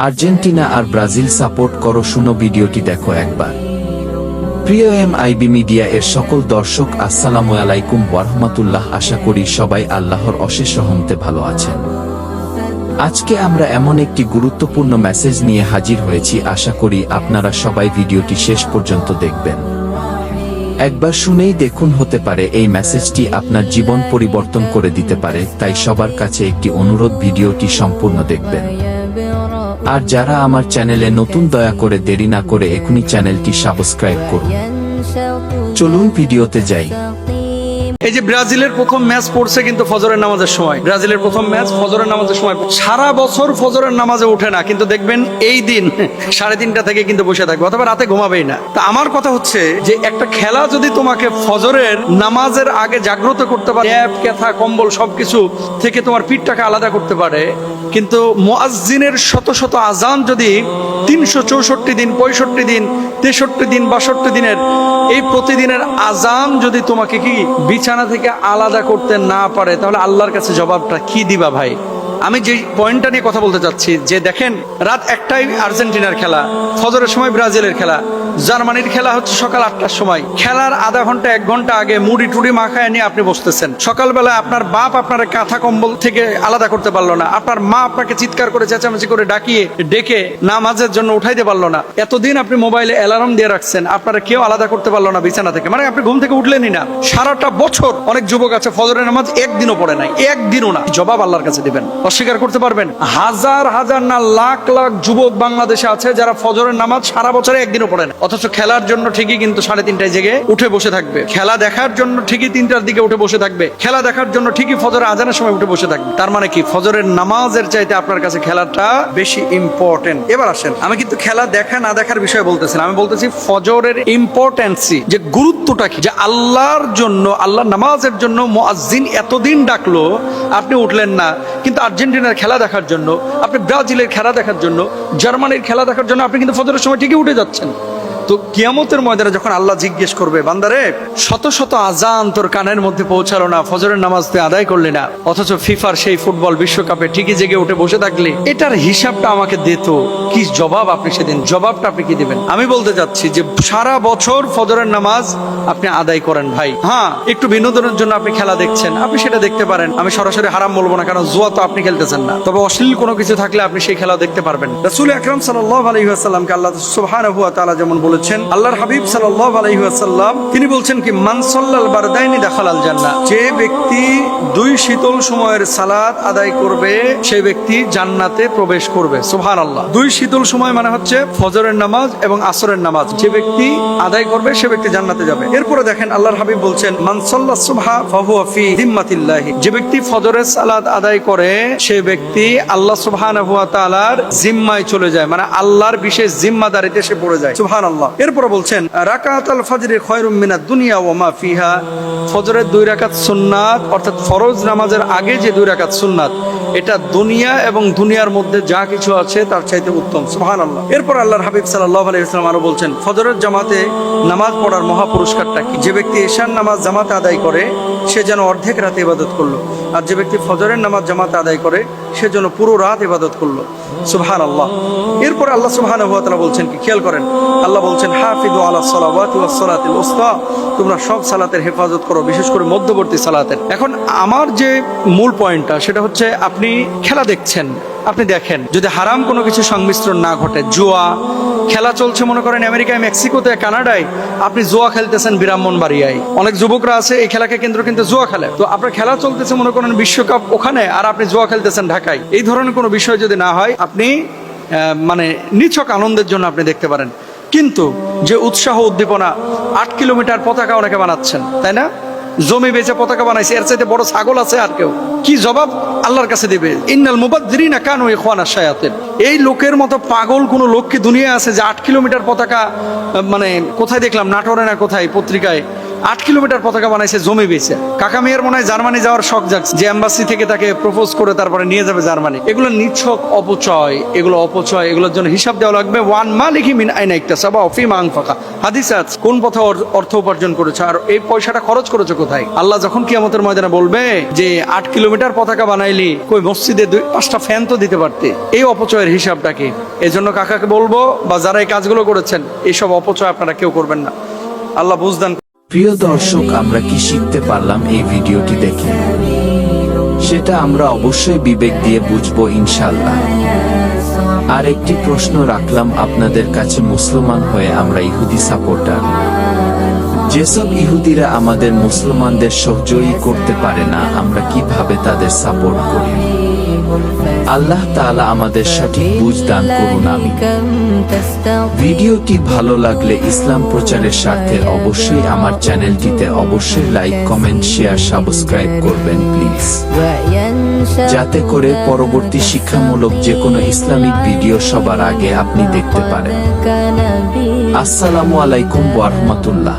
Argentina আর Brazil support করো, শুনো ভিডিওটি দেখো একবার। প্রিয় এমআইবি মিডিয়া এর সকল দর্শক, আসসালামু আলাইকুম ওয়া রাহমাতুল্লাহ। আশা করি সবাই আল্লাহর অশেষ রহমতে ভালো আছেন। আজকে আমরা এমন একটি গুরুত্বপূর্ণ মেসেজ নিয়ে হাজির হয়েছি। আশা করি আপনারা সবাই ভিডিওটি শেষ পর্যন্ত দেখবেন। একবার শুনেই দেখুন, হতে পারে এই মেসেজটি আপনার জীবন পরিবর্তন করে দিতে পারে। তাই সবার কাছে একটি অনুরোধ, ভিডিওটি সম্পূর্ণ দেখবেন। আর যারা আমার চ্যানেলে নতুন, দয়া করে দেরি না করে এখনই চ্যানেলটি সাবস্ক্রাইব করুন। চলুন ভিডিওতে যাই। এই যে ব্রাজিলের প্রথম ম্যাচ পড়ছে কিন্তু ফজরের নামাজের সময়, ব্রাজিলের প্রথম ম্যাচ ফজরের নামাজের সময়। সারা বছর ফজরের নামাজে ওঠে না, কিন্তু দেখবেন এই দিন 3:30 থেকে কিন্তু বসে থাকবে, অথবা রাতে ঘুমাবেই না। তা আমার কথা হচ্ছে যে একটা খেলা যদি তোমাকে ফজরের নামাজের আগে জাগ্রত করতে পারে, ক্যাথা কম্বল সবকিছু থেকে তোমার পিঠটাকে আলাদা করতে পারে, কিন্তু মুয়াজ্জিনের শত শত আজান যদি 364 দিন, 65 দিন, 63 দিন, 62 দিনের এই প্রতিদিনের আজান যদি তোমাকে কি বিছানা থেকে আলাদা করতে না পারে, তাহলে আল্লাহর কাছে জবাবটা কি দিবা ভাই? আমি যে পয়েন্টটা নিয়ে কথা বলতে চাচ্ছি, যে দেখেন রাত 1টায় আর্জেন্টিনার খেলা, ফজরের সময় ব্রাজিলের খেলা, জার্মানির খেলা হচ্ছে সকাল 8টার সময়। খেলার আধা ঘন্টা 1 ঘন্টা আগে মুড়ি টুড়ি মাখায় নিয়ে আপনি বসতেছেন। সকালবেলা আপনার বাপ আপনার কাঁথা কম্বল থেকে আলাদা করতে পারলো না, আপনার মা আপনাকে চিৎকার করে চেঁচামেচি করে ডেকে নামাজের জন্য উঠাইতে পারলো না। এতদিন আপনি মোবাইলে অ্যালার্ম দিয়ে রাখছেন, আপনারা কেউ আলাদা করতে পারলো না বিছানা থেকে, মানে আপনি ঘুম থেকে উঠলেনই না। সারাটা বছর অনেক যুবক আছে ফজরের নামাজ একদিনও পড়ে নাই, একদিনও না। জবাব আল্লাহর কাছে দিবেন? অস্বীকার করতে পারবেন? হাজার হাজার না লাখ লাখ যুবক বাংলাদেশে আছে যারা ফজরের নামাজ সারা বছরে একদিনও পড়ে না, অথচ খেলার জন্য ঠিকই কিন্তু 3:30টায় জেগে উঠে বসে থাকবে, খেলা দেখার জন্য ঠিকই 3টার দিকে উঠে বসে থাকবে, খেলা দেখার জন্য ঠিকই ফজরের আজানের সময় উঠে বসে থাকবে। তার মানে কি ফজরের নামাজের চাইতে আপনার কাছে খেলাটা বেশি ইম্পর্টেন্ট? এবার আসেন, আমি কিন্তু খেলা দেখা না দেখার বিষয়ে বলতেছি না, আমি বলতেছি ফজরের ইম্পর্টেন্সি, যে গুরুত্বটা কি, যে আল্লাহর জন্য, আল্লাহর নামাজের জন্য মুয়াজ্জিন এতদিন ডাকলো, আপনি উঠলেন না, কিন্তু আর্জেন্টিনার খেলা দেখার জন্য, আপনি ব্রাজিলের খেলা দেখার জন্য, জার্মানির খেলা দেখার জন্য আপনি কিন্তু ফজরের সময় ঠিকই উঠে যাচ্ছেন। তো কিয়ামতের ময়দানে যখন আল্লাহ জিজ্ঞেস করবে, বান্দারে শত শত আজান তোর কানের মধ্যে পৌঁছালো না, ফজরের নামাজ তুই আদায় করলি না, অথচ ফিফার সেই ফুটবল বিশ্বকাপে ঠিকই জেগে উঠে বসে থাকলি, এটার হিসাবটা আমাকে দিত, কি জবাব আপনি সেদিন, জবাবটা আপনি কি দিবেন? আমি বলতে চাচ্ছি যে সারা বছর ফজরের নামাজ আপনি আদায় করেন ভাই। হ্যাঁ, একটু বিনোদনের জন্য আপনি খেলা দেখছেন, আপনি সেটা দেখতে পারেন, আমি সরাসরি হারাম বলবো না, কারণ জুয়া তো আপনি খেলতেছেন না, তবে অশ্লীল কোনো কিছু থাকলে আপনি সেই খেলা দেখতে পারবেন। রাসূল আকরাম সাল্লাল্লাহু আলাইহি ওয়াসাল্লামকে আল্লাহ সুবহানাহু ওয়া তাআলা যেমন বলেছেন, আল্লাহর হাবিব সাল্লাল্লাহু আলাইহি ওয়াসাল্লাম তিনি বলছেন কি, মান সাল্লাল বারদাইনি দাখালাল জান্নাহ, যে ব্যক্তি 2 শীতল সময়ের সালাত আদায় করবে সেই ব্যক্তি জান্নাতে প্রবেশ করবে। সুবহানাল্লাহ। 2 শীতল সময় মানে হচ্ছে ফজরের নামাজ এবং আসরের নামাজ, যে ব্যক্তি আদায় করবে সে ব্যক্তি জান্নাতে যাবে। এরপরে দেখেন আল্লাহর হাবিব বলছেন, মান সাল্লাস সুবহা ফাহুয়া ফি যিম্মাতিল্লাহি, যে ব্যক্তি ফজরের সালাত আদায় করে সে ব্যক্তি আল্লাহ সুবহানাহু ওয়া তাআলার জিম্মায় চলে যায়, মানে আল্লাহর বিশেষ জিম্মাদারিতে সে পড়ে যায়। সুবহানাল্লাহ। এরপরে বলছেন, রাকাতুল ফজরি খায়রুম মিনাদ দুনিয়া ওয়া মা ফিহা, ফজরের 2 রাকাত সুন্নাত, অর্থাৎ ফরজ নামাজের আগে যে 2 রাকাত সুন্নাত, এটা দুনিয়া এবং দুনিয়ার মধ্যে যা কিছু আছে তার চাইতে উত্তম। সুবহানাল্লাহ। এরপর আল্লাহর হাবিব সাল্লাল্লাহু আলাইহি ওয়াসাল্লাম আরো বলছেন, ফজরের জামাতে নামাজ পড়ার মহা পুরস্কারটা কি, যে ব্যক্তি ঈশার নামাজ জামাতে আদায় করে সে যেন অর্ধেক রাতে ইবাদত করলো, আর যে ব্যক্তি ফজরের নামাজ জামাতে আদায় করে সে যেন পুরো রাত ইবাদত করলো। সুবহানাল্লাহ। এরপর আল্লাহ সুবহানাহু ওয়া তাআলা বলছেন কি, খেয়াল করেন, আল্লাহ বলছেন, হাফিযু আলাস সালাওয়াতি ওয়াস সালাতিল উসতা, তোমরা সব সালাতের হেফাজত করো, বিশেষ করে মধ্যবর্তী সালাতের। এখন আমার যে মূল পয়েন্টটা সেটা হচ্ছে, আপনি খেলা দেখছেন, আপনি দেখেন যদি হারাম কোনো কিছু সংমিশ্রণ না ঘটে, জুয়া খেলা চলছে, মনে করেন আমেরিকায়, মেক্সিকোতে, কানাডায়, আপনি জুয়া খেলতেছেন ব্রাহ্মণবাড়িয়ায়, অনেক যুবকরা আছে এই খেলাকে কেন্দ্র কিন্তু জুয়া খেলে, তো আপনার খেলা চলতেছে মনে করেন বিশ্বকাপ ওখানে, আর আপনি জুয়া খেলতেছেন ঢাকায়। এই ধরনের কোনো বিষয় যদি না হয়, আপনি মানে নিছক আনন্দের জন্য আপনি দেখতে পারেন, কিন্তু যে উৎসাহ উদ্দীপনা, 8 কিলোমিটার পতাকা অনেকে বানাচ্ছেন, তাই না? জমি বেচে পতাকা বানাইছে, এর চাইতে বড় ছাগল আছে আর কেউ? কি জবাব আল্লাহর কাছে দিবে? ইন্নাল মুবাদদিরিনা কানু ইখওয়ানাশ শায়াতিন, এই লোকের মতো পাগল কোন লোক কি দুনিয়া আছে যে 8 কিলোমিটার পতাকা, মানে কোথায় দেখলাম, নাটোরে না কোথায় পত্রিকায় 8 কিলোমিটার পতাকা বানাইছে জমি বেচে। কাকা মেয়ের মনে হয় জার্মানি যাওয়ার শখ জাগছে, যে এম্বাসি থেকে তাকে প্রপোজ করে তারপরে নিয়ে যাবে জার্মানি। এগুলো নিছক অপচয়, এগুলো অপচয়, এগুলোর জন্য হিসাব দেওয়া লাগবে। ওয়ান মালিকি মিন আইনা ইকতাসাবা ওয়া ফিমা আনফাকা। হাদিস আছে, কোন পথে অর্থ উপার্জন করেছো আর এই পয়সাটা খরচ করেছো কোথায়। আল্লাহ যখন কিয়ামতের ময়দানে বলবে যে 8 কিলোমিটার পতাকা বানাইলি, কই মসজিদে 2-5টা ফ্যান তো দিতে পারতে। এই অপচয়ের হিসাবটা কি? এজন্য কাকাকে বলবো বা যারা এই কাজগুলো করেছেন, এইসব অপচয় আপনারা কেউ করবেন না। আল্লাহ বুঝদান। প্রিয় দর্শক, আমরা কি শিখতে পারলাম এই ভিডিওটি দেখে? সেটা আমরা অবশ্যই বিবেক দিয়ে বুঝবো ইনশাআল্লাহ। আর একটি প্রশ্ন রাখলাম আপনাদের কাছে, মুসলমান হয়ে আমরা ইহুদি সাপোর্টার। যেসব ইহুদিরা আমাদের মুসলমানদের সহযোগী করতে পারে না, আমরা কিভাবে তাদের সাপোর্ট করি? আল্লাহ তাআলা আমাদের সঠিক বুঝ দান করুন, আমিন। ভিডিওটি ভালো লাগলে ইসলাম প্রচারের স্বার্থে অবশ্যই আমার চ্যানেলটিতে অবশ্যই লাইক, কমেন্ট, শেয়ার, সাবস্ক্রাইব করবেন প্লিজ, যাতে করে পরবর্তী শিক্ষামূলক যে কোনো ইসলামিক ভিডিও সবার আগে আপনি দেখতে পারেন। আসসালামু আলাইকুম ওয়া রাহমাতুল্লাহ।